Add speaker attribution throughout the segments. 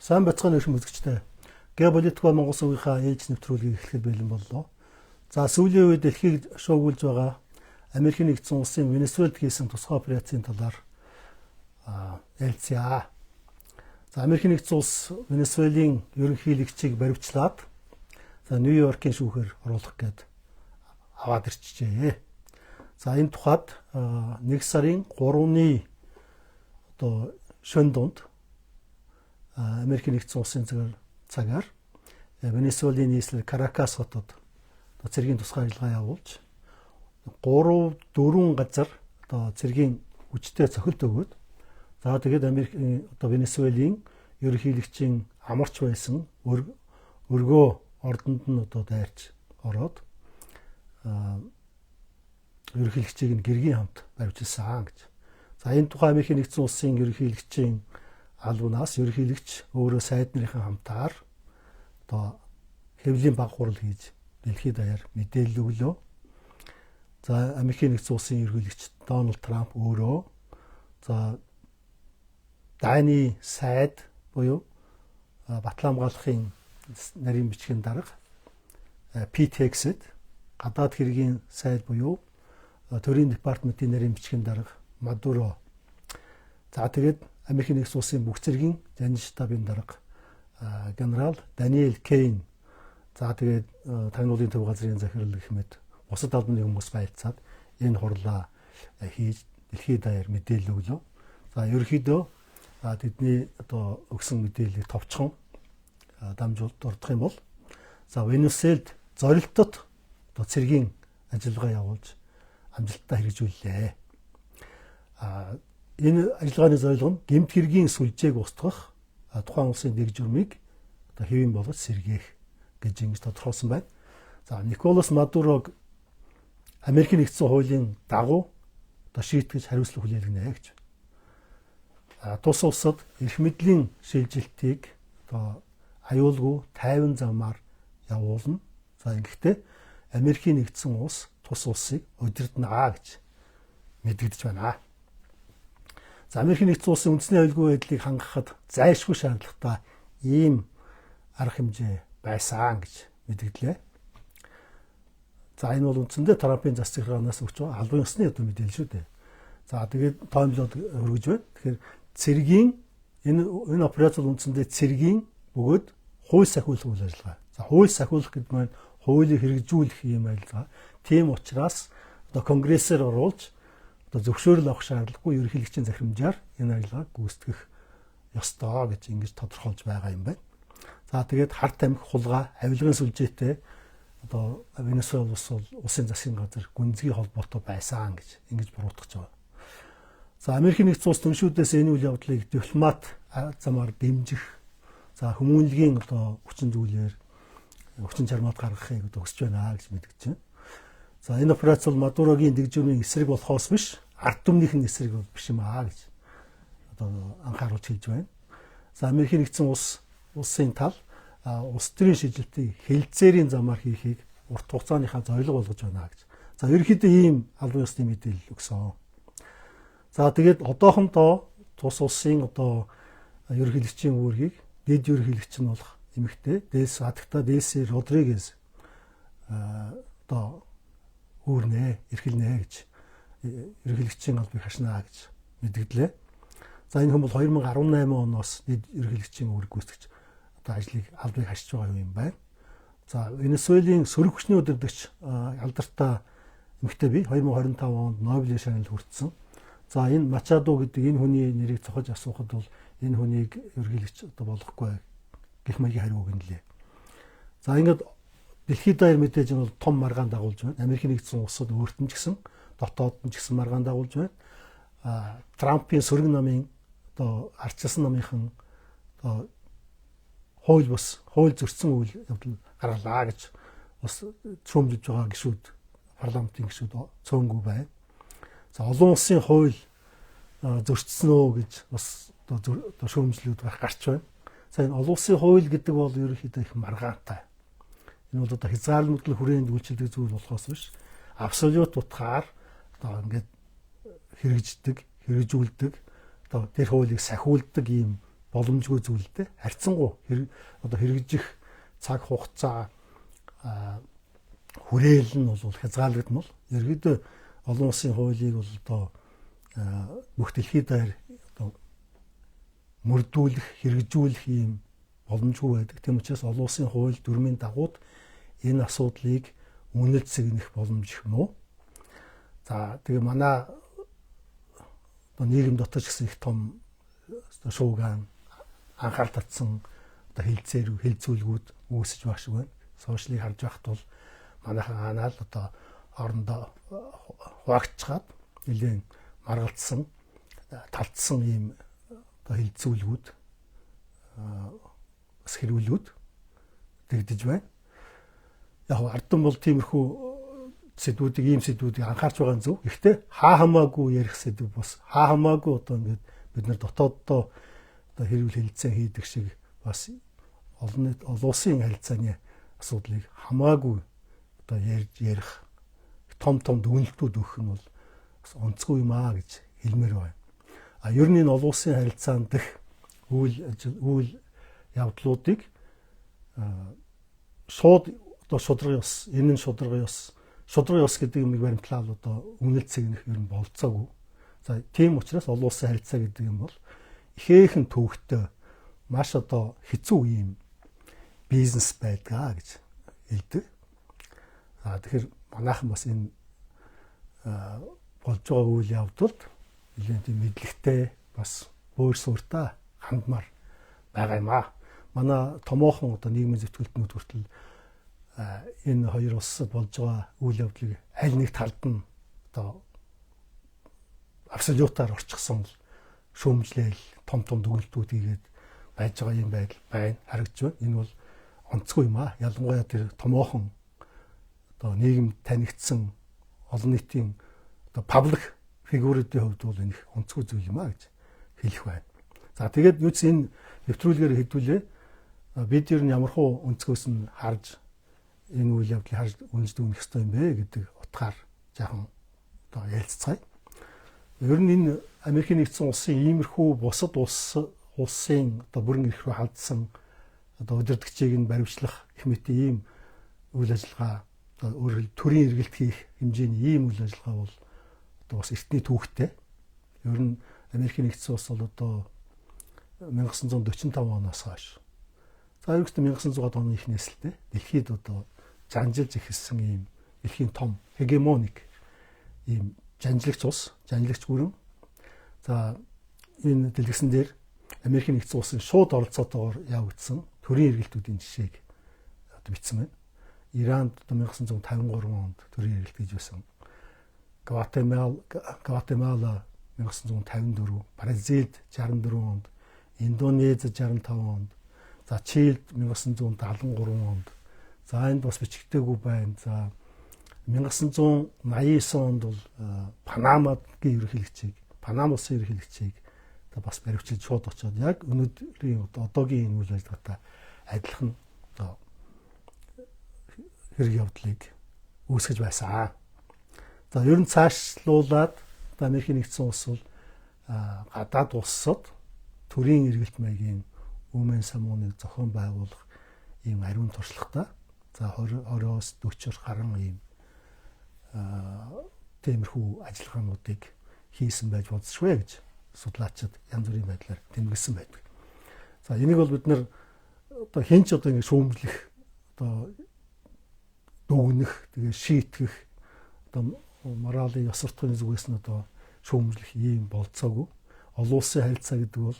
Speaker 1: Сайн бацхан өршин үзэгчтэй. Геополитикийн Монгол сувынхаа ээж нэвтрүүлгийг эхлэхэд бэлэн боллоо. За сүүлийн үед дэлхийг шуугуулж байгаа Америкийн нэгдсэн улсын Венесуэлд хийсэн тусгай операцийн талаар ярилцъя. За Америкийн нэгдсэн улс Венесуэлийн ерөнхийлөгчийг баривчлаад Нью-Йоркийн шүүхээр оруулах гээд аваад ирчихжээ. За энэ тухайд 1 сарын 3-ны шөнө дунд Америкийн нэгдсэн улсын цагаар Венесуэлийн нийслэл Каракас хотод цэргийн тусгай ажиллагаа явуулж 3-4 газар цэргийн хүчтэй цохилт өгөөд за тэгээд Америкийн Венесуэлийн ерөнхийлөгчийн амарч байсан өргөө ордонд нь дайрч ороод ерөнхийлөгчийг нь гэргийн хамт баривчилсан гэж. За энэ тухай Америкийн нэгдсэн улсын ерөнхийлөгчийн албанаас ерөнхийлөгч өөрөө сайд нарын хамтаар хэвлийн баг хурал хийж дэлхийд даяар мэдээлэл өглөө. За Америкийн нэгдсэн улсын ерөнхийлөгч Дональд Трамп өөрөө за дайны сайд буюу Батлан хамгаалахын нарийн бичгийн дарга Пит Хексет, гадаад хэргийн сайд буюу төрийн департаментийн нарийн бичгийн дарга Мадуро. За тэгээд Америкийн нэгдсэн улсын бүх цэргийн жанжин штабын дарга генерал Даниэл Кейн. За тэгээд тагнуулын төв газрын захирал гэх мэт бусад албаны хүмүүс байлцаад энэ хурлаа хийж дэлхийд даяар мэдээлэл өглөө. За ерөнхийдөө тэдний өгсөн мэдээллийг товчхон дамжуулж дурдах юм бол за Венесуэлд зорилтод цэргийн ажиллагаа явуулж амжилттай хэрэгжүүллээ. Энэ ажиллагааны зорилго нь гэмт хэргийн сүлжээг устгах, тухайн улсын дэг журмыг хэвэн болгож сэргээх гэж ингэж тодорхойлсон байна. За Николас Мадурог Америкийн нэгдсэн хуулийн дагуу шийтгэж хариуцлага хүлээгнэ гэж. Тус улсад эрх мэдлийн шилжилтийг аюулгүй тайван замаар явуулна. За ингэхдээ Америкийн нэгдсэн улс тус улсыг удирднаа гэж мэдэгдэж байна. За Америкийн нэгдсэн улсын үндэсний аюулгүй байдлыг хангахад зайлшгүй шаардлагатай ийм арга хэмжээ байсан гэж мэдэгдлээ. За энэ бол үндсэндээ Трампын засаг захиргаанаас өгч байгаа албан ёсны мэдээлэл шүү дээ. За тэгээд тоомлоод хөргөж байна. Тэгэхээр цэргийн энэ операцид үндсэндээ цэргийн бөгөөд хууль сахиулах үйл ажиллагаа. За хууль сахиулах гэдэг нь хуулийг хэрэгжүүлэх юм ажиллагаа. Тийм учраас конгрессээр оруулж зөвшөөрөл авах шаардлагагүй ерөнхийлөгчийн захирамжаар энэ ажиллагааг гүйцэтгэх ёстой гэж ингэж тодорхойлж байгаа юм байна. За тэгээд Харт амх хулгай, авилгын сүлжээтэй Венесуэл улсын засгийн газар гүнзгий холбоотой байсан гэж ингэж буруутгаж байгаа. За Америкийн нэгдсэн улс түншүүдээс энэ үйл явдлыг дипломат замаар дэмжих, за хүмүүнлэгийн хүчин зүйлээр хүчин чармаад гаргахыг хүсэж байна гэж мэдгэж байна. За энэ операц бол Мадурогийн дэг-журмын эсрэг болохоос биш, ард түмнийхэн эсрэг биш юм гэж анхааруулж хэлж байна. За Америкийн нэгдсэн улсын тал улс төрийн шилжилтийг хэлэлцээрийн замаар хийхийг урт хугацааныхаа зорилго болгож байна гэж. За ерөнхийдөө ийм албан ёсны мэдээлэл өгсөн. За тэгээд одоохондоо тус улсын ерөнхийлөгчийн үүргийг дэд ерөнхийлөгч нь болох эмэгтэй Делси Родригес эрхэлнэ гэж ерөнхийлөгчийн албыг хашнаа гэж мэдгдлээ. За энэ хүн бол 2018 оноос дэд ерөнхийлөгчийн үүрэг гүйцэтгэж ажлыг албыг хашиж байгаа юм байна. За Венесуэлийн сөрөг хүчний удирдагч алдартай эмэгтэй бий 2025 онд Нобелийн шагнал хүртсэн. За энэ Мачадо гэдэг энэ хүний нэрийг цохож асуухад бол энэ хүнийг ерөнхийлөгч болохгүй гэх маягийн хариу өгнө лээ. За ингээд дэлхийд даяар мэдээж нь бол том маргаан дагуулж байна. Америкийн нэгдсэн улсад өөрт нь ч гэсэн дотоод нь ч гэсэн маргаан дагуулж байна. Трампын сөрөг намын ардчилсан намынхан хууль зөрчсөн үйл явдал гаргалаа гэж бас шүүмжилж байгаа гишүүд парламентын гишүүд цөөнгүй байна. За олон улсын хууль зөрчсөн үү гэж бас шүүмжлүүд гарч байна. За энэ олон улсын хууль гэдэг бол ерөнхийдөө их маргаантай. Энэ бол хязгаарлалт хүрээнд үйлчилдэг зүйл болохоос биш абсолют утгаар ингээд хэрэгжүүлдэг тэр хуулийг сахиулдаг ийм боломжгүй зүйлтэй харьцангуй одоо хэрэгжих цаг хугацаа хүрээл нь бол хязгаарлагдмал. Ерөнхийдөө олон улсын хуулийг бол одоо бүх дэлхийд даяар одоо мөрдүүлэх, хэрэгжүүлэх юм боломжгүй байдаг. Тийм учраас олон улсын хууль дүрмийн дагуу энэ асуудлыг үнэлж сэгнэх боломж их муу. За тэгээ манай одоо нийгэм дотор ч гэсэн их том шууган анхаарал татсан одоо хилцүүлгүүд үүсэж байгаа шиг байна. Сошиалыг харж байхад бол манайхан анаал одоо орондоо хуваагдчихад нэлээд маргалдсан, талдсан ийм одоо хилцүүлгүүд бас хэрүүлүүд дэгдэж байна. Яг ардсан бол тиймэрхүү сэдвүүдийг анхаарч байгаа нь зөв. Гэхдээ хаа хамаагүй ярих сэдв бас хаа хамаагүй одоо ингээд бид нар дотооддоо одоо хэрүүл хэлэлцээ хийдэг шиг бас олон улсын харилцааны асуудлыг хамаагүй одоо ярих том дүгнэлтүүд өгөх нь бол бас онцгүй юм аа гэж хэлмээр байна. Ер нь энэ олон улсын харилцаанд дэх үйл явдлуудыг шууд одоо шударгын ёс, энэ нь шударгын ёс гэдэг юмыг баримтлал одоо үнэлж сэгнэх ер нь болцоогүй. За тийм учраас олон улсын харилцаа гэдэг юм бол ихээхэн төвөгтэй маш одоо хэцүү юм бизнес байдгаа гэж хэлдэг. Тэгэхээр манайхан бас энэ болж байгаа үйл явдалд нэлээд тийм мэдлэгтэй бас өөр суурьтай хандмаар байгаа юм аа. Манай томоохон одоо нийгмийн зөвтгөлтнүүд хүртэл энэ хоёр улсад болж байгаа үйл явдлыг аль нэг талд нь одоо абсолютаар орчихсон шүүмжлээл том дүгнэлтүүд хийгээд байж байгаа юм байна харагдж байна. Энэ бол онцгүй юм аа. Ялангуяа тэр томоохон одоо нийгэм танигдсан олон нийтийн одоо паблик фигуруудын хувьд бол энэ онцгүй зүйл юм аа гэж хэлэх байна. За тэгээд юу ч энэ нэвтрүүлгээр хэдүүлээ бид ер нь ямархуу өнцгөөс нь харж энэ үйл явдлыг харж үнэлж дүгнэх ёстой юм бэ гэдэг утгаар жаахан одоо ярилцгаая. Ер нь энэ Америкийн нэгдсэн улсын иймэрхүү бусад улсын одоо бүрэн эрх рүү халдсан одоо удирдгчийг нь баримтлах их мэтийн ийм үйл ажиллагаа одоо өөрөөр төрийн эргэлт хийх хэмжээний ийм үйл ажиллагаа бол одоо бас эртний түүхтэй. Ер нь Америкийн нэгдсэн улс бол одоо 1945 оноос хойш. За ерөөсөө 1900-аад оны эхнээс л дээ дэлхийд одоо жанжилж эхэлсэн ийм дэлхийн том хегемоник ийм жанжлагч улс, жанжлагч бүрэн. За энэ дэлгэсэн дээр Америкийн нэгдсэн улсын шууд оролцоотойгоор явагдсан төрийн эргэлтүүдийн жишээг одоо бичсэн байна. Иранд одоо 1953 онд төрийн эргэлт хийж байсан. Гватемала 1954, Бразилд 64 онд, Индонез 65 онд, за Чилд 1973 онд. За энд бас бичигдээгүй байна. За 1989 онд бол Панамагийн ерөнхийлөгчийг, Панама улсын ерөнхийлөгчийг одоо бас баривчилж шууд очоод яг өнөөдрийн одоогийн энэ үйл ажиллагаатай адилхан одоо хэрэг явдлыг үүсгэж байсан. За ер нь цаашлуулаад Америкийн нэгдсэн улс бол гадаад улсад төрийн эргэлт маягийн үмэн самууныг зохион байгуулах ийм ариун туршлагатай. За 20-оос 40 гаруй ийм тиймэрхүү ажиллагаануудыг хийсэн байж болзошгүй гэж судлаачид янз бүрийн байдлаар тэмдэглэсэн байдаг. За энийг бол бид нар одоо хинч одоо ингэ шүүмжлэх одоо дүгнэх тэгээ шийтгэх одоо моралын ёс суртахууны зүгээс нь одоо шүүмжлэх ийм болцоогүй. Олон улсын харилцаа гэдэг бол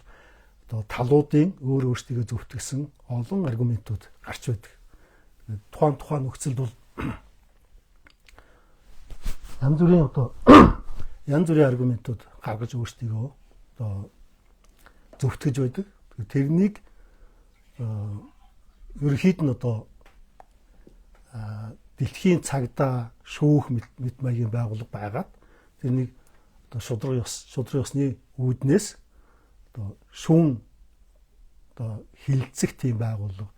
Speaker 1: одоо талуудын өөрсдийгөө зөвтгсөн олон аргументууд гарч байдаг. Тухайн нөхцөлд бол янз бүрийн аргументууд гаргаж өөрсдийгөө одоо зөвтгөж байдаг. Тэрнийг ерөнхийд нь одоо дэлхийн цагдаа шүүх мэт маягийн байгууллага байгаад тэрнийг одоо шудраг ёсны үүднээс одоо шүүн одоо хилцэх тийм байгууллага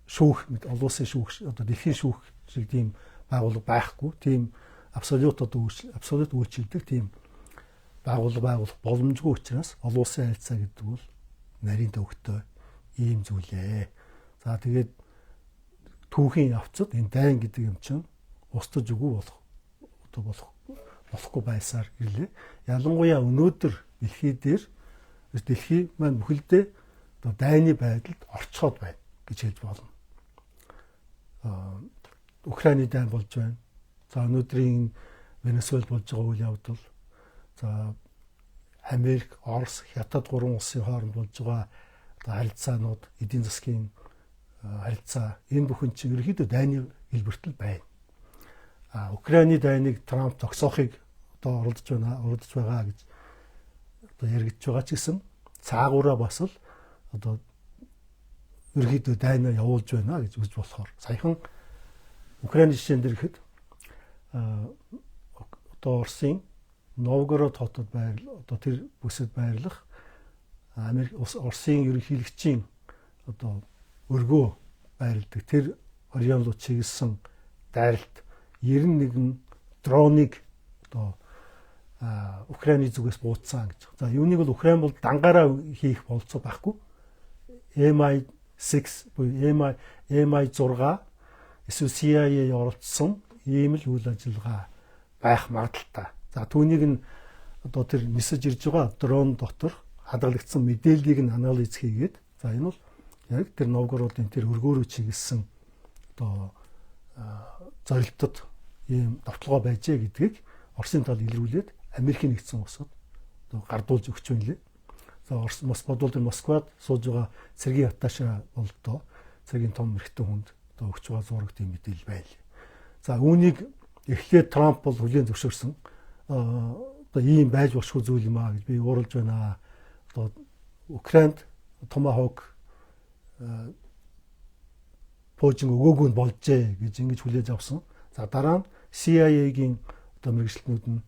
Speaker 1: шүүх мэт олон улсын шүүх одоо дэлхийн шүүх шиг тийм байгууллага байхгүй. Тийм абсолют үйлчилдэг тийм байгууллага байгуулах боломжгүй учраас олон улсын харилцаа гэдэг бол нарийн төвхтэй ийм зүйлээ. За тэгээд түүхийн явцад энэ дайн гэдэг юм чинь устж үгүй болохгүй байсаар ирлээ. Ялангуяа өнөөдөр дэлхий маань бүхэлдээ одоо дайны байдалд орцоод байна гэж хэлж болно. Украины дайн болж байна. За өнөөдрийн Венесуэл болж байгаа үйл явдал, за Америк, Орос, Хятад гурван улсын хооронд болж байгаа харилцаанууд, эдийн засгийн харилцаа энэ бүхэн чинь ерөнхийдөө дайны хэлбэртэл байна. Украины дайныг Трамп зогсоохыг одоо оролдож байгаа гэж одоо яригдж байгаа ч гэсэн цаагаараа бас л одоо ерөнхийдөө дайнаа явуулж байна гэж үзэж болохоор саяхан Украины жишээн дээр ихэд одоо Оросын Новгород хотод одоо тэр бүсэд байрлах Оросын ерөнхийлөгчийн одоо өргөө байрладаг тэр орон руу чиглэсэн дайралт 91 дроныг одоо Украины зүгээс бууцсан гэж. За юуныг бол Украин бол дангаараа хийх болцоо байхгүй. MI6 буюу MI6 эсвэл CIA оролцсон ийм л үйл ажиллагаа байх магадaltaй. За түүнийг нь одоо тэр нисэж ирж байгаа дрон дотор хадгалагдсан мэдээллийг нь анализ хийгээд за энэ бол яг тэр Новгородын тэр өргөөрөө чиглэсэн одоо зорилтод ийм давталгаа байжээ гэдгийг Оросын тал илрүүлээд Америкийн нэгдсэн улсад одоо гардуулж өгч байна лээ. За Москвад сууж байгаа цэргийн атташа болдоо цэргийн том мэрэгтэй хүнд одоо өгч байгаа зураг тийм мэдээлэл байл. За үүнийг эхлээд Трамп бол хүлээн зөвшөөрсөн. Одоо ийм байж болохгүй зүйл юм аа гэж би ууралж байна. Одоо Украинд Tomahawk Путин өгөөгүй нь болжээ гэж ингэж хүлээж авсан. За дараа нь CIA-гийн одоо мэргэжилтнүүд нь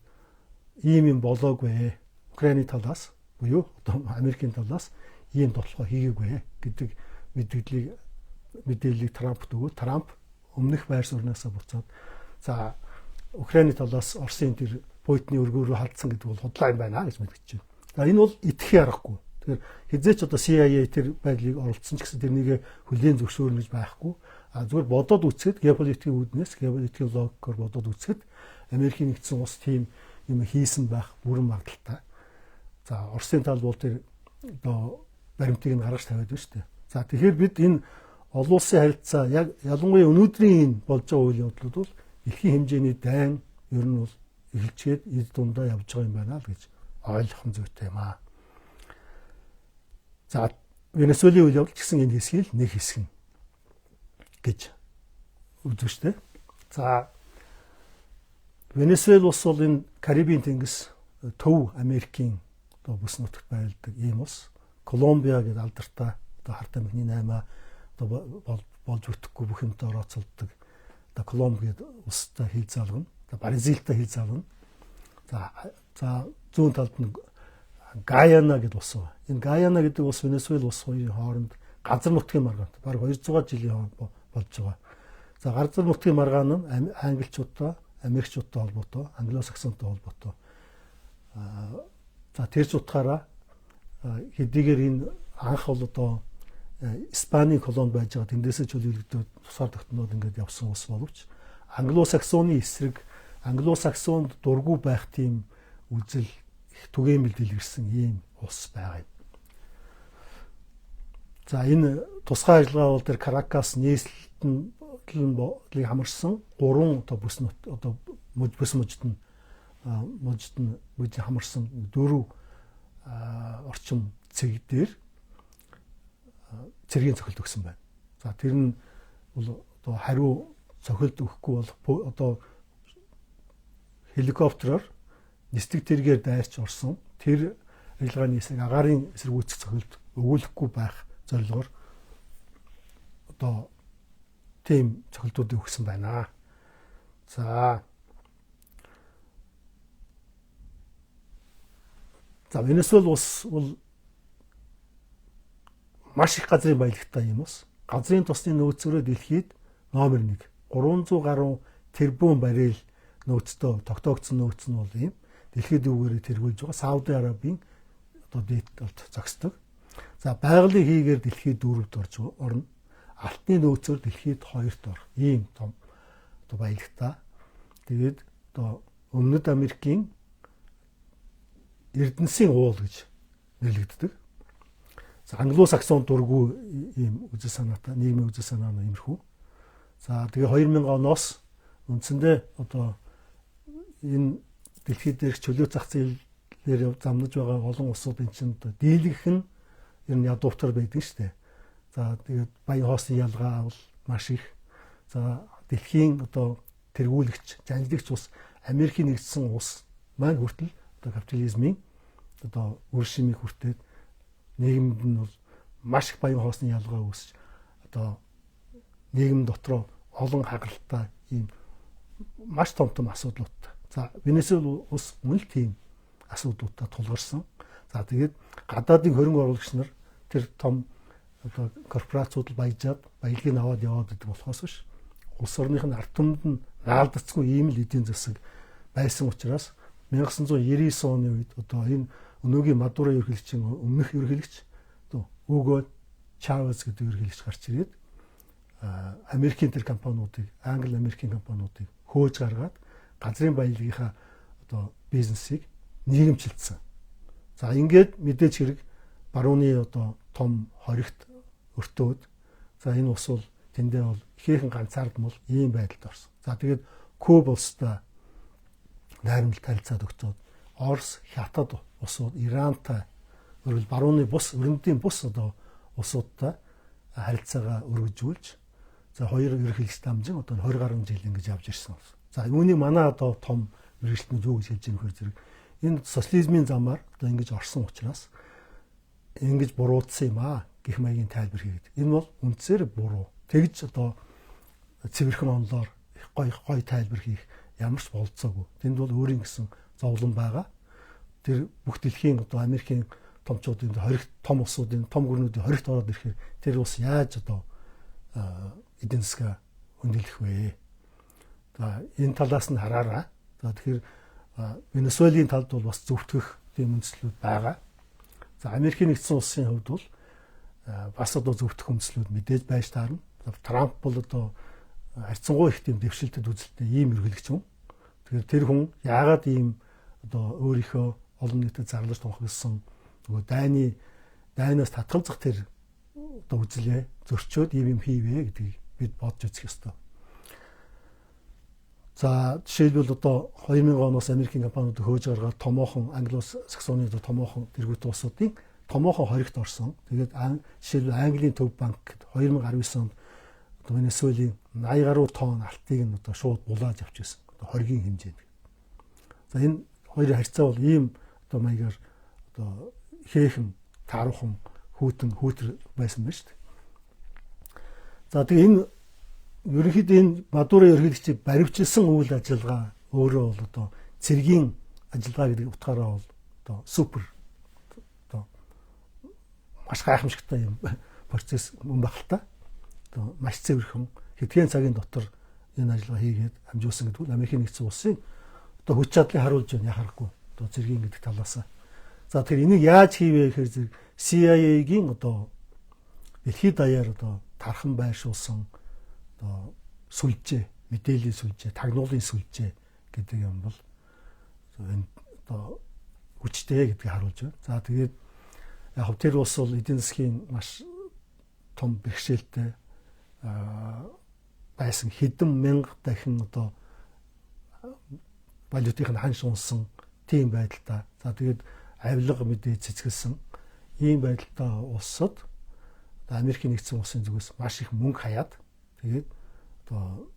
Speaker 1: ийм юм болоогүй Украины талаас буюу одоо Америкийн талаас ийм дотлохоо хийгээгүй гэдэг мэдээллийг Трампт өгөө. Трамп өмнөх байр сууриасаа буцаад за Украины талаас Оросын тэр Путины өргөөрөө халдсан гэдэг бол худлаа юм байна гэж мэдгэж байна. За энэ бол итгэхий аргагүй. Тэгэхээр хизээч одоо CIA тэр байдлыг оролцсон ч гэсэн тэрнийг хүлээн зөвшөөрнө гэж байхгүй. Зүгээр бодоод үзэхэд геополитикийн үүднээс геополитикийн логикоор бодоод үзэхэд Америкийн нэгдсэн улс тийм юм хийсэн байх бүрэн магадaltaй. За Оросын тал бол тэр одоо баримтыг нь гаргаж тавиад байна шүү дээ. За тэгэхээр бид энэ олон улсын харилцаа яг ялангуяа өнөөдрийн энэ болж байгаа үйл явдлууд бол дэлхийн хэмжээний дайн ер нь бол эхэлчихэд эд дундаа явж байгаа юм байна л гэж ойлгох нь зүйтэй юм аа. За Венесуэлийн үйл явдал гэсэн энэ хэсгийг нэг хэсэг гэж үзв шүү дээ. За Венесуэл улс бол энэ Карибын тэнгис төв Америкийн одоо бүс нутагт байрладаг ийм улс. Колумбиа гэдэг алдартай одоо харт амигны 8 одоо болж бүтэхгүй бүх юмтай орооцолдог. Одоо Колумби гэдэг улстай хил залгана. Бразилтай хил залгана. За зүүн талд нь Гаяна гэдэг улс байна. Энэ Гаяна гэдэг улс Венесуэл улс хоёрын хооронд газар нутгийн маргаантай бараг 200 жилийн хооронд болж байгаа. За газар нутгийн маргаан нь англичуудтай, Америкчуудтай холбоотой, англосаксонтой холбоотой. За тэр утгаараа хэдийгээр энэ анх бол одоо Испаний колони байж байгаа тэндээсээ чөлөөлөгдөд тусгаар тогтноод ингээд явсан улс боловч англосаксоны эсрэг англосаксонд дургүй байх тийм үзэл их түгээмэл дэлгэрсэн ийм улс байгаа юм. За энэ тусгай ажиллагаа бол тэр Каракас нийслэлийг хамарсан 3 одоо бүс одоо мужид хамарсан 4 орчим цэг дээр цэргийн цохилт өгсөн байна. За тэр нь бол одоо хариу цохилт өгөхгүй бол одоо хеликоптероор нисдэг тэргээр дайрч орсон тэр ажиллагааны хэсэг агаарын эсэргүүцэх цохилт өгүүлэхгүй байх зорилгоор одоо тийм цохилтуудыг өгсөн байна. За Венесуэл улс бол маш их газрын баялагтай юм ус. Газрын тосны нөөцөөрөө дэлхийд номер 1 300 гаруй тэрбум баррел нөөцтэй тогтоогдсон нөөц нь бол юм. Дэлхийд дүүгээрээ тэргүүлж байгаа Сауди Арабийн одоо дээд талд зогсдог. За байгалийн хийгээр дэлхийд 4-т орж орно. Алтны нөөцөөр дэлхийд 2-т орох ийм том одоо баялагтай. Тэгээд одоо Өмнөд Америкийн Эрдэнэсийн уул гэж нэрлэгддэг. За англо-саксон дургүй ийм үзэл санаатай, нийгмийн үзэл санаа нь иймэрхүү. За тэгээ 2000 оноос үндсэндээ одоо энэ дэлхийд дээрх чөлөө зах зээлээр замнаж байгаа олон улсуудын чинь дийлгэх нь ер нь ядуутар байдаг шүү дээ. За тэгээд баян хоосны ялгаа бол маш их. За дэлхийн одоо тэргүүлэгч, жанжлагч ус Америкийн нэгдсэн улс маань хүртэл одоо капитализмын одоо үр шимийг хүртээд нийгэмд нь бол маш их баян хоосны ялгаа үүсч одоо нийгэм дотроо олон хагаралтай ийм маш том асуудлуудтай. За Венесуэл улс мөн л тийм асуудлуудтай тулгарсан. За тэгээд гадаадын хөрөнгө оруулагч нар тэр том одоо корпорациуд баяжаад баялагийг аваад яваад гэдэг болохоос биш. Улс орных нь ард түмэнд нь наалдацгүй ийм л эдийн засаг байсан учраас 1999 оны үед одоо энэ өнөөгийн Мадуро ерөнхийлөгчийн өмнөх ерөнхийлөгч одоо Уго Чавес гэдэг ерөнхийлөгч гарч ирээд Америкийн тэр компаниудыг, Англи Америкийн компаниудыг хөөж гаргаад газрын баялагийнхаа одоо бизнесийг нийгэмчилсэн. За ингээд мэдээж хэрэг барууны одоо том хоригт өртөөд за энэ ус бол тэндээ бол ихээхэн ганцаардмал ийм байдалд орсон. За тэгээд Куба улстай найрамдал харилцаад өгчөөд Орос, Хятад улсууд, Ирантай өөрөлд барууны бус, өрөндийн бус одоо улсуудтай харилцаагаа өргөжүүлж за хоёр ерөнхийлөгч дамжин одоо 20 гаруй жил ингэж явж ирсэн. За үүнийг манай одоо том мэргэжилтнүүд юу гэж хэлж байгаа нөхөр зэрэг энэ социализмын замаар одоо ингэж орсон учраас ингэж буруутсан юм аа гэх маягийн тайлбар хийгээд. Энэ бол үндсээр буруу. Тэгж одоо цэвэрхэн онлоор гой тайлбар хийх ямар ч болцоогүй. Тэнд бол өөрийн гэсэн зовлон байгаа. Тэр бүх дэлхийн одоо Америкийн томчуудын хоригт том улсуудын том гүрнүүдийн хоригт ороод ирэхээр тэр ус яаж одоо эдийн засгаа хөндлөх вэ? За энэ талаас нь хараарай. За тэгэхээр Венесуэлийн талд бол бас зөвтгөх тийм үндслүүд байгаа. За Америкийн нэгдсэн улсын хувьд бол бас одоо зөвтгөх үндслүүд мэдээж байж таарна. Трамп бол одоо харьцангуй их тийм дэвшилтэд үзэлтэй ийм ерөнхийлөгч юм. Тэгэхээр тэр хүн яагаад ийм одоо өөрийнхөө олон нийтэд зарлаж тунхагласан нөгөө дайнаас татгалзах тэр одоо үзлээ зөрчөөд ийм юм хийвэ гэдгийг бид бодж үзэх ёстой. За жишээлбэл одоо 2000 оноос Америкийн компаниуд хөөж гаргаад томоохон англо-саксоны томоохон тэргүүт улсуудын томоохон хоригт орсон. Тэгээд жишээлбэл Английн төв банк 2019 онд одоо Венесуэлийн 80 гаруй тонн алтыг нь одоо шууд булааж авчихсан. Одоо хоригийн хэмжээнд. За энэ хоёрын харьцаа бол ийм одоо маягаар одоо ихээхэн тааруухан хүүтэр байсан байна шүү дээ. За тэгээ энэ ерөнхийдөө энэ Мадуро ерөнхийлөгчийг баривчилсан үйл ажиллагаа өөрөө бол одоо цэргийн ажиллагаа гэдэг утгаараа бол одоо супер одоо маш гайхамшигтай юм процесс мөн багтал та. Одоо маш цэвэрхэн хэдхэн цагийн дотор энэ ажиллагаа хийгээд хамжуулсан гэдэг нь Америкийн нэгдсэн улсын одоо хүч чадлыг харуулж байна яхахгүй одоо цэргийн гэдэг талаас. За тэгэхээр энийг яаж хийвэ гэхээр CIA-гийн одоо дэлхийд даяар одоо тархан байршуулсан одоо сүлжээ, мэдээллийн сүлжээ, тагнуулын сүлжээ гэдэг юм бол энэ одоо хүчтэй гэдгийг харуулж байна. За тэгээд яг хөө тэр улс бол эдийн засгийн маш том бэрхшээлтэй байсан хэдэн мянга дахин одоо валютын ханш унсан тийм байдалтай. За тэгээд авилга мэдээ цэцгэлсэн ийм байдалтай улсад Америкийн нэгдсэн улсын зүгээс маш их мөнгө хаяад тэгээд одоо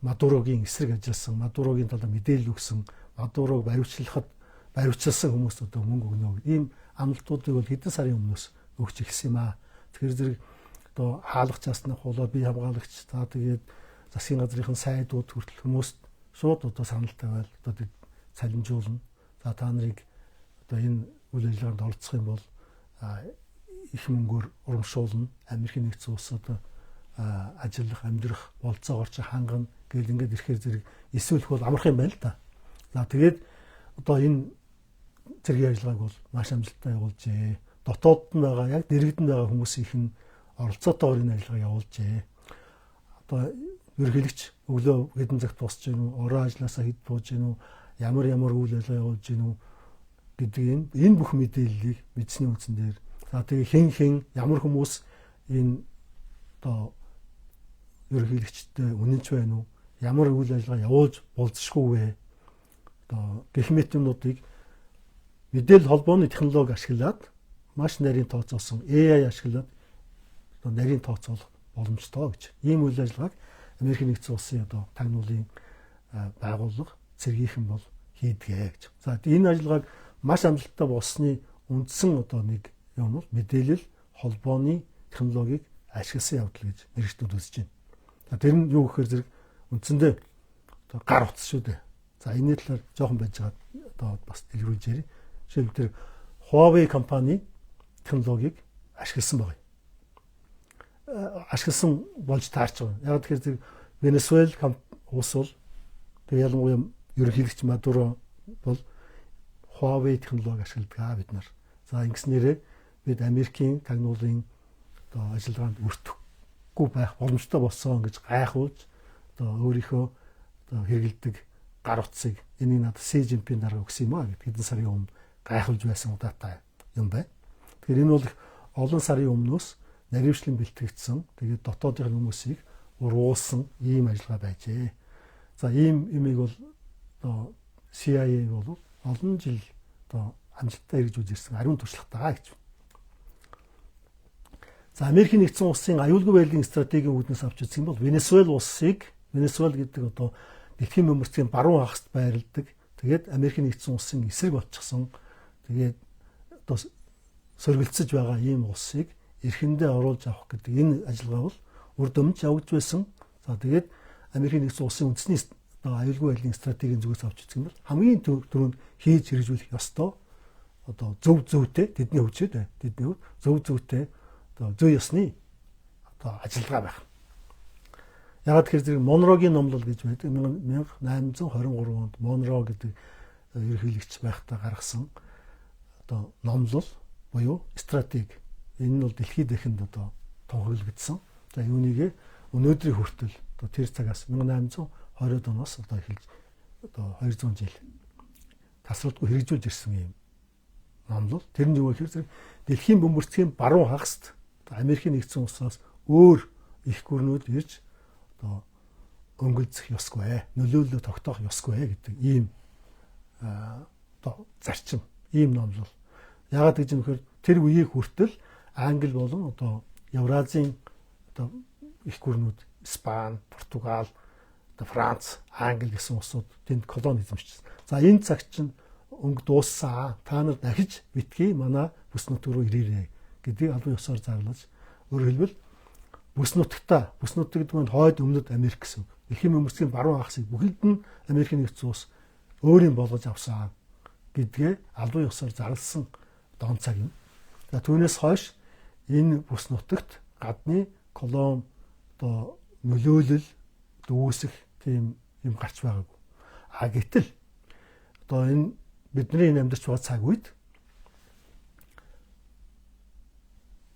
Speaker 1: Мадурогийн эсрэг ажилласан, Мадурогийн талаар мэдээлэл өгсөн, Мадурог баривчилсан хүмүүст одоо мөнгө өгнө гэдэг ийм амлалтуудыг бол хэдэн сарын өмнөөс өгч ирсэн юм аа. Тэгэхээр зэрэг одоо хаалгач яснах болоо бие хамгаалагч за тэгээд засгийн газрын сайдууд хүртэл хүмүүст шууд одоо санал тавиал одоо цалинжуулна. За та нарыг одоо энэ үйл ажиллагаанд оролцох юм бол их мөнгөөр урамшуулна. Америкийн нэгдсэн улсад ажиллах, амьдрах болцоогоор чи хангана гэл ингээд ирэхээр зэрэг эсвэл бол амарх юм байна л да. За тэгээд одоо энэ зэргийн ажиллагааг бол маш амжилттай явуулжээ. дотоодд нь байгаа яг дэрэгдэн байгаа хүмүүсийнх нь оролцоотойгоор энэ ажиллагаа явуулжээ. Одоо ерөнхийлөгч өглөө хэдэн цагт босч гин үү, орон ажлаасаа хэд бууж гин үү, ямар үйл ажиллагаа явуулж гин үү гэдэг энэ бүх мэдээллийг мэдсэний үндсэн дээр за тэгээ хэн ямар хүмүүс энэ одоо ерөнхийлөгчтэй үнэнч байна уу, ямар үйл ажиллагаа явуулж болзошгүй вэ? Одоо гэх мэт юмнуудыг мэдээлэл холбооны технологи ашиглаад маш нарийн тооцоосон AI ашиглаад одоо нарийн тооцоолох боломжтой гэж. Ийм үйл ажиллагааг Америк нэгдсэн улсын одоо тагнуулын байгууллага цэргийнхэн бол хийдгээ гэж. За энэ ажиллагааг маш амжилттай болсны үндсэн одоо нэг юм бол мэдээлэл холбооны технологиг ашигласан явдал гэж мэргэжтүүд үзэж байна. За тэр нь юу гэхээр зэрэг үндсэндээ одоо гар утас шүү дээ. За энэ талаар жоохон байж байгаа одоо бас дэлгэрүүлж ярив. Жишээлбэл тэр Huawei компани технологиг ашигласан байна. Ашигласан болж таарч байгаа. Яг тэгэхээр зэрэг Венесуэл улс бол тэг ялангуяа ерөнхийлөгч Мадуро бол Huawei технологи ашигладаг бид нар. За ингэснээрээ бид Америкийн тагнуулын одоо ажиллагаанд өртөхгүй байх боломжтой болсон гэж гайхуулж одоо өөрийнхөө одоо хэрэгэлдэг гар утсыг энийг надад Си Жинпин дараа өгсөн юм а гэдэг хэдэн сарын өмнө гайхуулж байсан удаатай юм байна. Тэгэхээр энэ бол олон сарын өмнөөс наривчлан бэлтгэгдсэн тэгээд дотоодын хүмүүсийг уруулсан ийм ажиллагаа байжээ. За ийм юмыг бол одоо CIA бол олон жил одоо амжилттай хэрэгжүүлж ирсэн ариун туршлагатай гэж. За Америкийн нэгдсэн улсын аюулгүй байдлын стратегийн үүднээс авч үзэх юм бол Венесуэл гэдэг одоо дэлхийн бөмбөрцгийн баруун хагаст байрладаг. Тэгээд Америкийн нэгдсэн улсын эсрэг болчихсон. Тэгээд одоо сөргөлцөж байгаа ийм улсыг эрхэндээ оруулж авах гэдэг энэ ажиллагаа бол үр дүнж явагдж байсан. За тэгээд Америкийн нэгдсэн улсын үндэсний аюулгүй байдлын стратегийн зүгээс авч үзэх юм бол хамгийн түрүүнд хийж хэрэгжүүлэх ёстой одоо зөв зүйтэй тэдний хөвчөд тэдний зөв зүйтэй одоо зөв ёсны одоо ажиллагаа байх. Ягаад гэхээр зэрэг Монрогийн номлол гэж байдаг 1823 онд Монро гэдэг ерөнхийлөгч байхдаа гаргасан одоо номлол буюу стратеги. Энэ нь бол дэлхийд дахинд одоо тунхаглагдсан. За юуныг өнөөдрийн хүртэл одоо тэр цагаас 1820 оноос одоо эхэлж одоо 200 жил тасралтгүй хэрэгжүүлж ирсэн юм номлол. Тэр нь юу гэхээр зэрэг дэлхийн бөмбөрцгийн баруун хагаст Америкийн нэгдсэн улсаас өөр их гүрнүүд ирж одоо өнгөлцөх ёсгүй, нөлөөлөлөө тогтоох ёсгүй гэдэг ийм одоо зарчим, ийм номлол. Яагаад гэж юм бэхээр тэр үеийг хүртэл Англи болон одоо Евразийн одоо их гүрнүүд Испани, Португал, одоо Франц, Англи гэсэн улсууд тэнд колони эзэмшижсэн. За энэ цаг чинь өнгө дууссан. Та нар дахиж битгий манай бүс нутг руу ирээрэй гэдгийг албан ёсоор зарлаж өөрөөр хэлбэл бүс нутаг гэдэг нь хойд өмнөд Америк гэсэн. Дэлхийн бөмбөрцгийн баруун хагасыг бүгд нь Америкийн нэгдсэн улс өөрийн болгож авсан гэдгээ албан ёсоор зарласан дон цаг юм. За түүнээс хойш энэ бүс нутагт гадны колон одоо нөлөөлөл үүсэх тийм юм гарч байгаагүй. Гэтэл одоо энэ бидний амьдарч байгаа цаг үед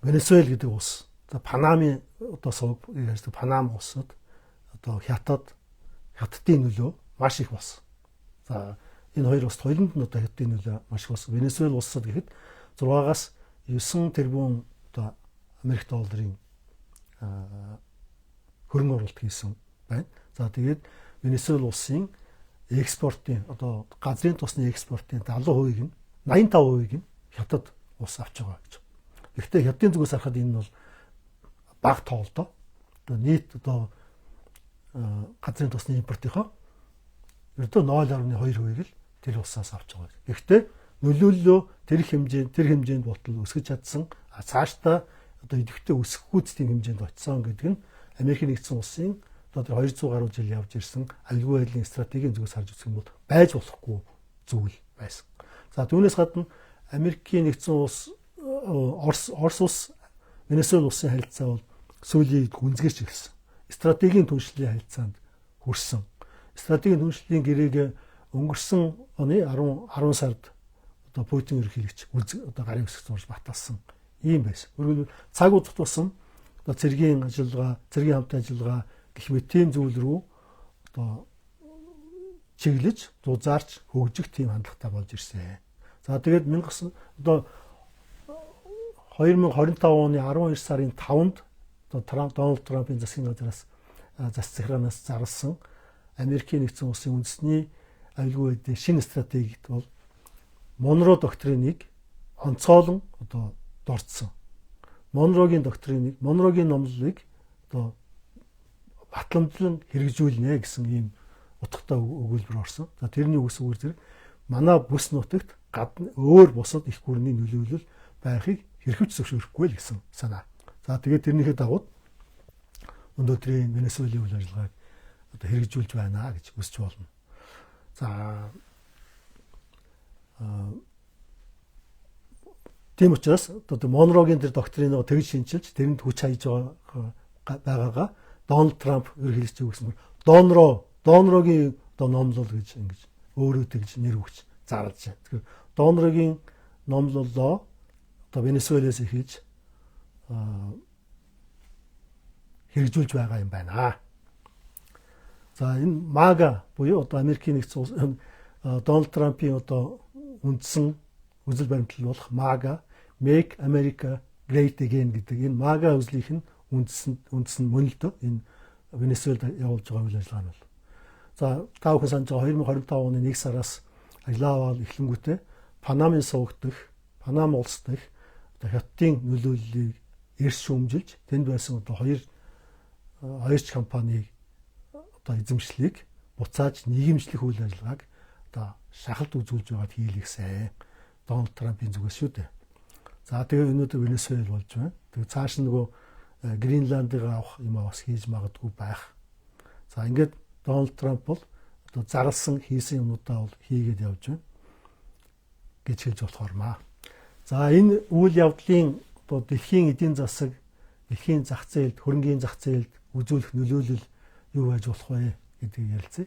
Speaker 1: Венесуэл гэдэг улс, одоо Панамын одоо сувг ярьдаг Панам улсад одоо хятадын нөлөө маш их болсон. За энэ хоёр улсад хоёуланд нь одоо хятадын нөлөө маш их болсон. Венесуэл улсад гэхэд 6-аас 9 тэрбум одоо Америк долларын хөрөнгө оруулалт хийсэн байна. За тэгээд Венесуэл улсын экспортын одоо газрын тосны экспортын 70%-ийг нь 85%-ийг нь хятад улс авч байгаа гэж. Гэхдээ хятадын зүгээс харахад энэ бол бага тоолдоо. Одоо нийт одоо газрын тосны импортынхоо ердөө 0.2%-ийг л тэр улсаас авч байгаа. Гэхдээ нөлөөллөө тэр хэмжээнд болтол өсгөж чадсан. Цаашдаа одоо идэвхтэй өсөх гүйцэтгэх хэмжээнд очисон гэдэг нь Америкийн нэгдсэн улсын одоо 200 гаруй жил явж ирсэн аюулгүй байдлын стратегийн зүгээс харж үзэх юм бол байж болохгүй зүйл байсан. За түүнээс гадна Америкийн нэгдсэн улс Орос улс Венесуэл улсын харилцаа бол сүүлийн гүнзгийч ирсэн. Стратегийн түншлэлийн харилцаанд хүрсэн. Стратегийн түншлэлийн гэрээг өнгөрсөн оны 10 сард одоо Путин ерөнхийлөгч одоо гарын үсэг зурж баталсан ийм байсан. Өөрөөр цаг удаад тусам одоо цэргийн ажиллагаа, цэргийн хамт ажиллагаа гэх мэт тийм зүйл рүү одоо чиглэж, зузаарч хөгжих тийм хандлагатай болж ирсэн. За тэгээд одоо 2025 оны 12 сарын 5-нд одоо Дональд Трампын засгийн газраас захиранаас зарласан Америкийн нэгдсэн улсын үндэсний аюулгүй байдлын шинэ стратегид бол Монро доктриныг онцгойлон одоо дордсон. Монрогийн доктриныг, Монрогийн номлолыг одоо батламжлан хэрэгжүүлнэ гэсэн ийм утгатай өгүүлбэр орсон. За тэрний үгсээр зэрэг манай бүс нутагт гадна өөр бусад их гүрний нөлөөлөл байхыг хэрхэвч зөвшөөрөхгүй л гэсэн санаа. За тэгээд тэрнийхээ дагуу өнөөдрийн Венесуелийн үйл ажиллагааг одоо хэрэгжүүлж байна гэж үзэж болно. За тийм учраас одоо Монрогийн тэр доктриныг тэгж шинжилж тэрэнд хүч хайж байгаагаа Дональд Трамп ерөнхийлөгч өгсөн. Донрогийн одоо номлол гэж ингэж өөрөө тэгж нэр өгч зарлаж байна. Тэгэхээр Донрогийн номлолоо одоо Венесуэлээс эхэлж хэрэгжүүлж байгаа юм байна. За энэ МАГА буюу одоо Америкийн нэгдсэн улс Дональд Трампын одоо үндсэн үзэл баримтлал болох МАГА Make America Great Again гэдэг энэ МАГА үзлийнх нь үндсэн мөн л дөө энэ Венесуэлд явуулж байгаа үйл ажиллагаа нь бол. За та бүхэн санаж байгаа 2025 оны 1 сараас ажиллаа эхлэнгүүтээ Панамын суваг дэх, Панама улс дэх одоо хятадын нөлөөллийг эрс шүүмжилж тэнд байсан одоо хоёрч компаниг одоо эзэмшлийг буцааж нийгэмшлэх үйл ажиллагааг одоо шахалт үзүүлж байгаад хийлгэсэн. Дональд Трампын зүгээс шүү дээ. За тэгээ өнөөдөр Венесуэл болж байна. Тэгээ цааш нөгөө Гренландыг авах юм бас хийж магадгүй байх. За ингээд Дональд Трамп бол одоо зарласан хийсэн юмудаа бол хийгээд явж байна гэж хэлж болохоор маа. За энэ үйл явдлын одоо дэлхийн эдийн засаг, дэлхийн зах зээлд, хөрөнгийн зах зээлд үзүүлэх нөлөөлөл юу байж болох вэ гэдгийг ярилцъя.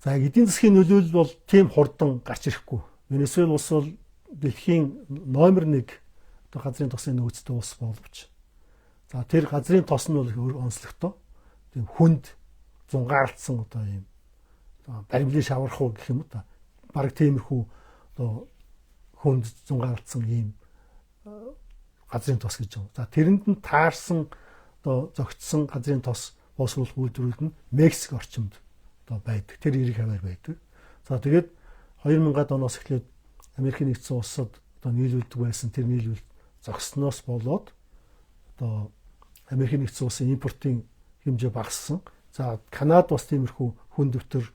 Speaker 1: За эдийн засгийн нөлөөлөл бол тийм хурдан гарч ирэхгүй. Венесуэл улс бол дэлхийн номер 1 одоо газрын тосын нөөцтэй улс боловч. За тэр газрын тос нь бол онцлогтой. Тийм хүнд зунгаалтсан одоо ийм баримлын шавархуу гэх юм уу та. Бараг тиймэрхүү одоо хүнд зунгаалтсан ийм газрын тос гэж байна. За тэрэнд нь таарсан одоо зөгцсөн газрын тос боловсруулах үйлдвэрүүд нь Мексик орчимд одоо байдаг. Тэр эрэг хаваар байдаг. За тэгээд 2000-ад оноос эхлээд Америкийн нэгдсэн улсад одоо нийлүүлдэг байсан тэр нийлүүл зогссноос болоод одоо Америкийн нэгдсэн улсын импортын хэмжээ багассан. За Канада бас тиймэрхүү хүн дэвтэр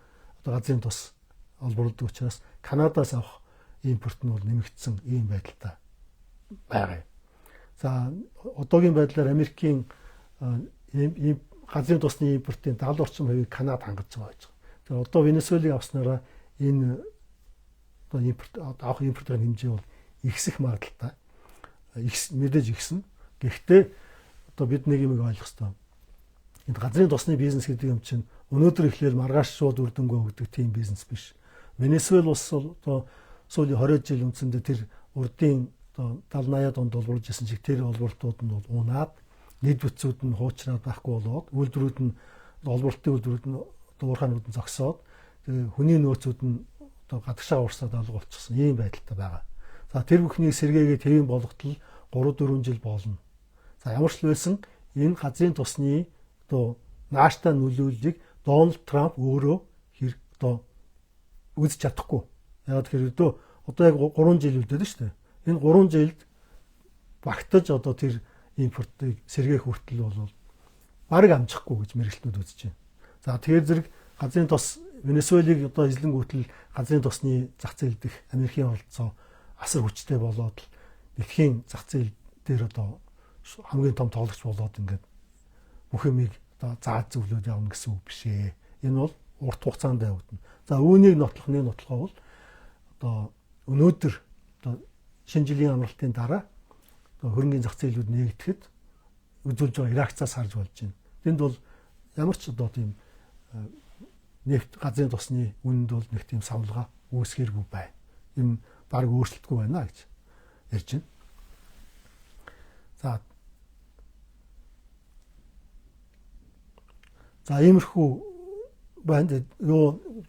Speaker 1: одоо газрын тос олборлдог учраас Канадаас авах импорт нь бол нэмэгдсэн ийм байдалтай байгаа юм. За одоогийн байдлаар Америкийн газрын тосны импортын 70 орчим хувийг Канада хангаж байгаа гэж байна. Тэгэхээр одоо Венесуэлийг авснараа энэ одоо авах импортын хэмжээ бол ихсэх магадaltaй. Мэдээж ихсэн. Гэхдээ одоо бид нэг юм ойлгох хэрэгтэй. Энэ газрын тосны бизнес гэдэг юм чинь өнөөдөр эхлээл маргааш шууд үр дүнгээ өгдөг тийм бизнес биш. Венесуэл улс одоо сүүлийн 20 жил үндсэндээ тэр урдын одоо 70-80-аад онд олборлож ирсэн чиг тэр олборлтууд нь бол унаад нийт бүтцүүд нь хуучраад байхгүй болоод үйлдвэрүүд нь олборлтын үйлдвэрүүд нь уурхаанууд нь зогсоод тэгээ хүний нөөцүүд нь одоо гадагшаа урсаад алга болчихсон ийм байдалтай байгаа. За тэр бүхнийг сэргээгээд хэвэн болгохтол 3-4 жил болно. За ямар ч байсан энэ газрын тосны одоо нааштай нөлөөллийг Дональд Трамп өөрөө одоо үзэж чадахгүй. Яг тэгэхээр одоо яг 3 жил үлдээд шүү дээ. Энэ 3 жилд багтаж одоо тэр импортыг сэргээх хүртэл бол бараг амжихгүй гэж мэрэгчлүүд үзэж байна. За тэгэхээр зэрэг газрын тос Венесуэлийг одоо эзлэнгүүтэл газрын тосны зах зээл дэх Америкийн оролцоо асар хүчтэй болоод дэлхийн зах зээл дээр одоо хамгийн том тоглогч болоод ингээд бүх юмыг одоо зааж зөвлөд явна гэсэн үг биш ээ. Энэ бол урт хугацаанд явагдана. За үүнийг нотлох нэг нотлохоо бол одоо өнөөдөр одоо шинэ жилийн амралтын дараа хөрөнгийн зах зээлүүд нэгдэхэд үзүүлж байгаа реакцаас харж болж байна. Тэнд бол ямар ч одоо тийм нефт газрын тосны үнэнд бол нэг тийм савлгаа үүсгээргүй байна. юм баг өөрчлөлтгүй байна гэж ярьж байна. За иймэрхүү байна.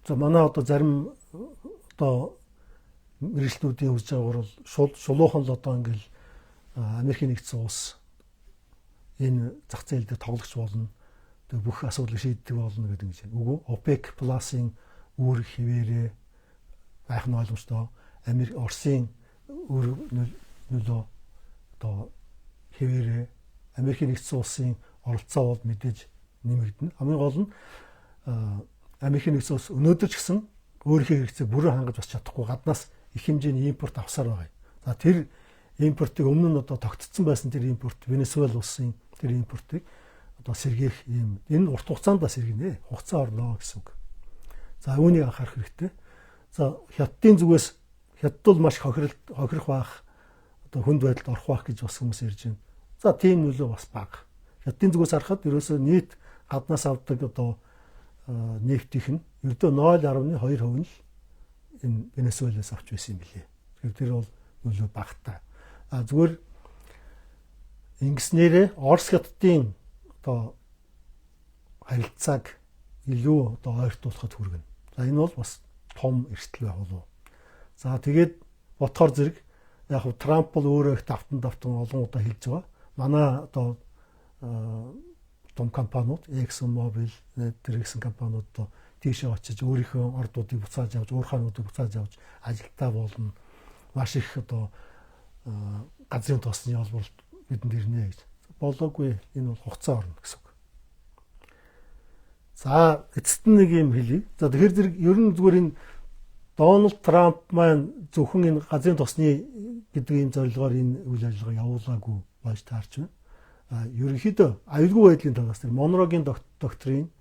Speaker 1: Манай одоо зарим одоо мэргэжлүүдийн үзэж байгаагаар бол шулуухан л одоо ингээл Америкийн нэгдсэн улс энэ зах зээл дээр тоглогч болно. Тэгээ бүх асуудлыг шийддэг болно гэдэг юм чинь. Үгүй OPEC Plus-ын үүрэг хэвээрээ байх нь ойлгомжтой. Оросын үүрэг нөлөө одоо хэвээрээ Америкийн нэгдсэн улсын оролцоо бол мэдээж нэмэгдэнэ. Хамгийн гол нь Америкийн нэгдсэн улс өнөөдөр ч гэсэн өөрийнхөө хэрэгцээг бүрэн хангаж бас чадахгүй гаднаас их хэмжээний импорт авсаар байгаа. За тэр импортыг өмнө нь одоо тогтцсон байсан тэр импорт Венесуэл улсын тэр импортыг одоо сэргээх юм. Энэ урт хугацаанд бас сэргэнэ. Хугацаа орно гэсэн үг. За үүнийг анхаарах хэрэгтэй. За хятадын зүгээс хятад бол маш хохирох байх одоо хүнд байдалд орох байх гэж бас хүмүүс ярьж байна. За тийм нөлөө бас бага. Хятадын зүгээс харахад ерөөсөө нийт гаднаас авдаг одоо нефтийнх нь ердөө 0.2% нь л энэ Венесуэлээс авч байсан юм билээ. Тэгэхээр тэр бол нөлөө багтаа. Зүгээр ингэснээрээ Орос хятадын одоо харилцааг илүү одоо ойртуулахад хүргэнэ. За энэ бол бас том эрсдэл байх болов. За тэгээд бодохоор зэрэг яг хав Трамп бол өөрөө их давтан олон удаа хэлж байгаа. Манай одоо том компаниуд ExxonMobil тэр гэсэн компаниуд одоо тийшээ очиж өөрийнхөө ордуудыг буцааж авч, уурхаануудыг буцааж авч ажилтаа болно. Маш их одоо газрын тосны олборлт бидэнд ирнэ гэж. Болоогүй энэ бол хугацаа орно гэсэн үг. За эцэст нь нэг юм хэлье. За тэгэхээр зэрэг ер нь зүгээр энэ Дональд Трамп маань зөвхөн энэ газрын тосны гэдэг ийм зорилгоор энэ үйл ажиллагаа явуулаагүй байж таарч байна. Ерөнхийдөө аюулгүй байдлын талаас тэр Монрогийн доктрин,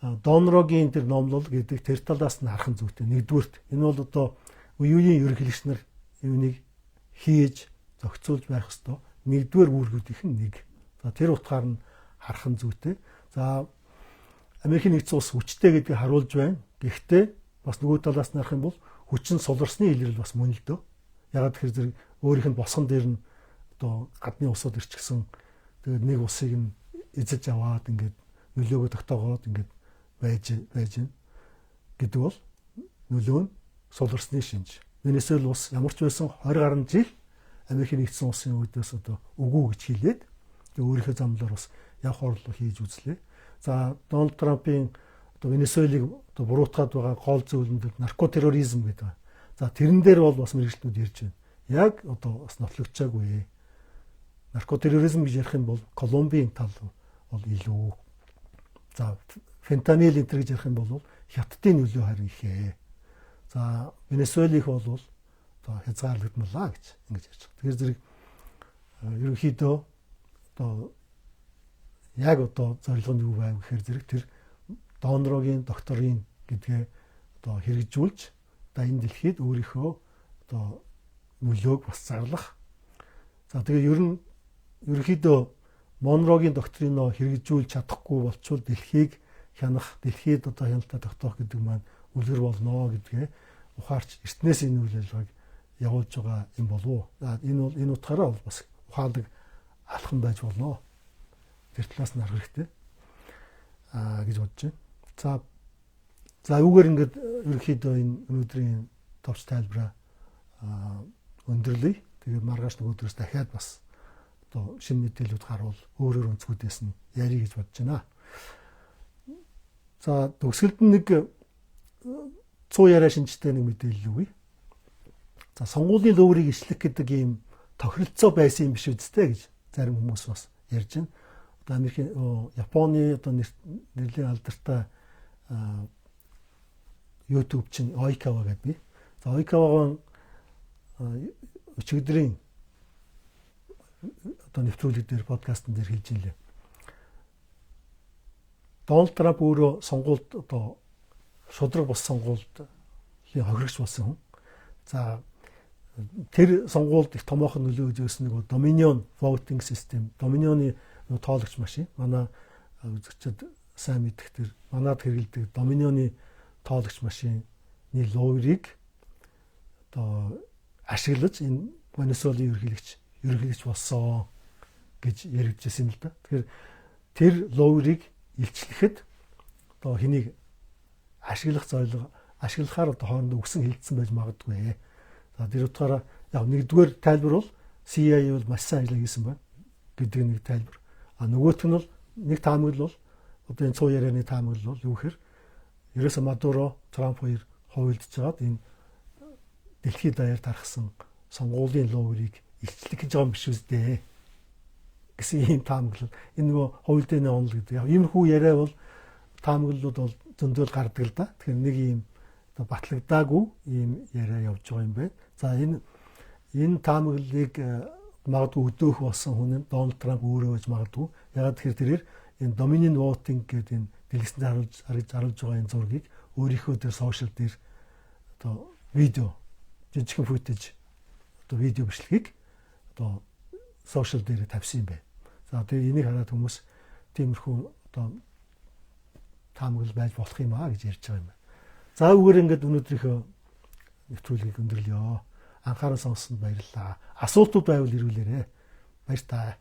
Speaker 1: Донрогийн тэр номлол гэдэг тэр талаас нь харах зүйтэй. Нэгдүгürt энэ бол одоо үеийн ерөнхийлөгч нар юуныг хийж зохицуулж байх ёстой. Нэгдүгээр үүргүүдийнх нь нэг. За тэр утгаар нь харах зүйтэй. За Америкийн нэгдсэн улс хүчтэй гэдгийг харуулж байна. Гэхдээ бас нөгөө талаас нь харах юм бол хүчин суларсны илрэл бас мөн л дөө. Ягаад тэгэхээр зэрэг өөрийнх нь босгон дээр нь одоо гадны улсууд ирчихсэн. Тэгээд нэг улсыг нь эзэж аваад ингээд нөлөөгөө тогтоогоод ингээд байж байна гэдэг бол нөлөө нь суларсны шинж. Венесуэл улс ямар ч байсан 20 гаруй жил Америкийн нэгдсэн улсын үүдээс одоо үгүй гэж хэлээд өөрийнхөө замлаар бас явах орлого хийж үзлээ. За Дональд Трампын одоо Венесуэлийг одоо буруутгаад байгаа гол зүйл нь наркотерроризм гэдэг. За тэрэн дээр бол бас мэргэжлүүд ярьж байна. Яг одоо бас нотлогчаагүй. Наркотерроризм гэж ярих юм бол Колумбийн тал бол илүү. За фентанил энэ гэж ярих юм бол хятадын нөлөө харин ихээ. За Венесуэлийнх бол одоо хязгаарлагдмалаа гэж ингэж ярьж байгаа. Тэгэхээр зэрэг ерөнхийдөө одоо яг одоо зорилго нь юу байв гэхээр зэрэг тэр Донрогийн докторин гэдгээ одоо хэрэгжүүлж одоо энэ дэлхийд өөрийнхөө одоо нөлөөг бас зарлах. За тэгээ ерөнхийдөө Монрогийн доктрино хэрэгжүүлж чадахгүй болчвол дэлхийг хянах, дэлхийд одоо хяналтаа тогтоох гэдэг маань үлгэр болно гэдгээ ухаарч эртнээс энэ үйл ажиллагааг явуулж байгаа юм болов уу? Энэ утгаараа бол бас ухаалаг алхам байж болно. Тэр талаас нь харах хэрэгтэй гэж бодож байна. За юугаар ингээд ерөнхийдөө энэ өнөөдрийн товч тайлбараа өндөрлөе. Тэгээд маргааш нөгөөдрөөс дахиад бас одоо шинэ мэдээлүүд гарвал өөрөөр өнцгүүдээс нь ярих гэж бодож байна. За төгсгөлд нэг 100 яриа шинжтэй нэг мэдээлэл өгье. За сонгуулийн лөөврийг ишлэх гэдэг ийм тохиролцоо байсан юм биш үстэй гэж зарим хүмүүс бас ярьж байна. Одоо Америкийн Японы одоо нэрлийн алдартай YouTube чинь Oikawa гэдэг бий. За Oikawa өчигдрийн одоо нэвтрүүлэг дээр подкастн дээр хэлж илээ. Дональд Трамп өөрөө сонгуульд одоо шудраг бос сонгуульд хохирогч болсон хүн. За тэр сонгуульд их томоохон нөлөө үзүүлсэн нэг Dominion voting system, Dominion-ы тоолагч машин. Манай үзэгчид сайн мэдэх тэр манад хэрэглэдэг Dominion-ы тоолагч машины лоурийг одоо ашиглаж энэ Венесуелийн ерөнхийлөгч болсон гэж яригдчихсэн юм л да. Тэгэхээр тэр лоурийг илчлэхэд одоо хэнийг ашиглахаар одоо хоорондоо үгсэн хилцсэн байж магадгүй. За тэр утгаараа яг нэгдүгээр тайлбар бол CIA бол маш сайн ажиллаа хийсэн байна гэдэг нэг тайлбар. А нөгөөх нь бол нэг таамаглал бол одоо энэ цуу ярианы таамаглал бол юу гэхээр ерөөсөө Мадуро, Трамп хоёр хуваалдж байгаад энэ дэлхийд даяар тархсан сонгуулийн лоурийг илчлэх гэж байгаа юм биш үстэй гэсэн ийм таамаглал. Энэ нөгөө хуваалдааны онол гэдэг. Яг ийм хүү яриа бол таамаглалууд бол зөндөл гардаг л да. Тэгэхээр нэг ийм батлагдаагүй ийм яриа явж байгаа юм байна. За энэ таамаглалыг магадгүй өдөөх болсон хүн нь Дональд Трамп өөрөө байж магадгүй. Ягаад тэгэхээр тэрээр энэ dominion voting гэдэг энэ дэлгэцэнд харуулж байгаа энэ зургийг өөрийнхөө дээр сошиал дээр одоо видео жижигхэн футаж одоо видео бичлэгийг одоо сошиал дээр тавьсан юм байна. За тэгээ энийг хараад хүмүүс тиймэрхүү одоо таамаглал байж болох юм аа гэж ярьж байгаа юм байна. За үгээр ингээд өнөөдрийнхөө нэвтрүүлгийг өндөрлөё. Анхаарал сонссонд баярлалаа. Асуултууд байвал ирүүлээрэй. Баяр таа.